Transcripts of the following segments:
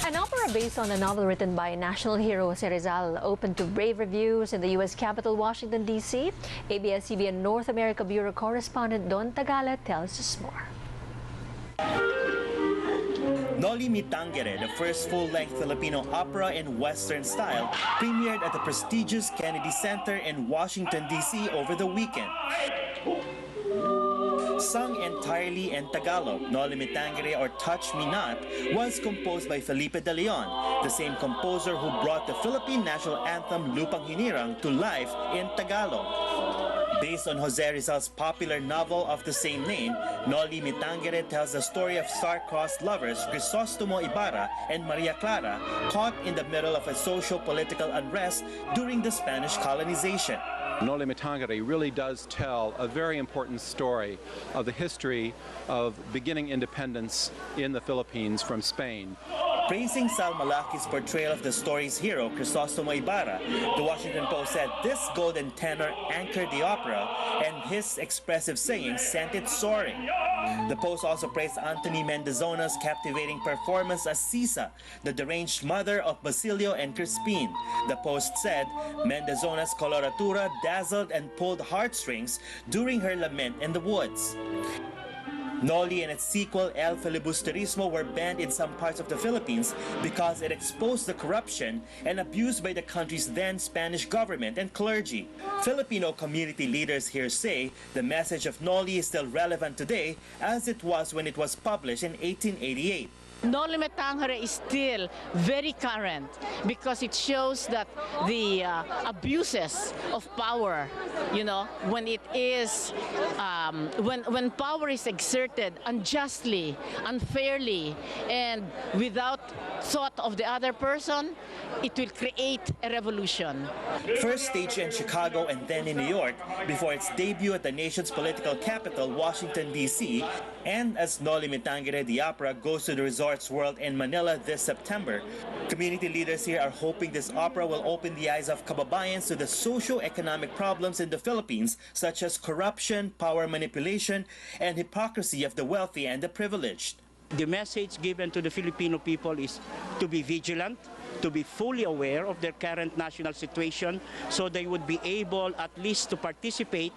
An opera based on a novel written by national hero Jose Rizal opened to rave reviews in the U.S. capital, Washington, D.C. ABS-CBN North America Bureau correspondent Don Tagala tells us more. Noli, Tangere, the first full-length Filipino opera in Western style, premiered at the prestigious Kennedy Center in Washington, D.C. over the weekend. Sung entirely in Tagalog, Noli, Tangere or Touch Me Not was composed by Felipe De Leon, the same composer who brought the Philippine national anthem Lupang Hinirang to life in Tagalog. Based on Jose Rizal's popular novel of the same name, Noli, Tangere tells the story of star-crossed lovers Crisostomo Ibarra and Maria Clara caught in the middle of a social-political unrest during the Spanish colonization. Noli Tangere really does tell a very important story of the history of beginning independence in the Philippines from Spain. Praising Sal Malaki's portrayal of the story's hero, Crisostomo Ibarra, the Washington Post said this golden tenor anchored the opera and his expressive singing sent it soaring. The Post also praised Anthony Mendozona's captivating performance as Sisa, the deranged mother of Basilio and Crispin. The Post said Mendozona's coloratura dazzled and pulled heartstrings during her lament in the woods. Noli and its sequel, El Filibusterismo, were banned in some parts of the Philippines because it exposed the corruption and abuse by the country's then Spanish government and clergy. Filipino community leaders here say the message of Noli is still relevant today as it was when it was published in 1888. Noli Tangere is still very current because it shows that the abuses of power, when it is, when power is exerted unjustly, unfairly, and without thought of the other person, it will create a revolution. First staged in Chicago and then in New York before its debut at the nation's political capital, Washington, D.C., and as Noli Tangere, the opera goes to the Resorts World in Manila this September. Community leaders here are hoping this opera will open the eyes of kababayans to the socio-economic problems in the Philippines, such as corruption, power manipulation, and hypocrisy of the wealthy and the privileged. The message given to the Filipino people is to be vigilant, to be fully aware of their current national situation, so they would be able at least to participate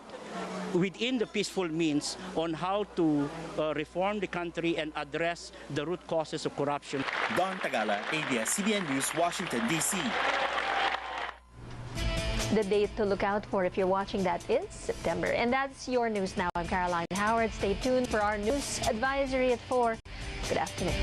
within the peaceful means on how to reform the country and address the root causes of corruption. Don Tagala, ABS-CBN News, Washington, D.C. The date to look out for if you're watching that is September. And that's your news now. I'm Caroline Howard. Stay tuned for our news advisory at 4. Good afternoon.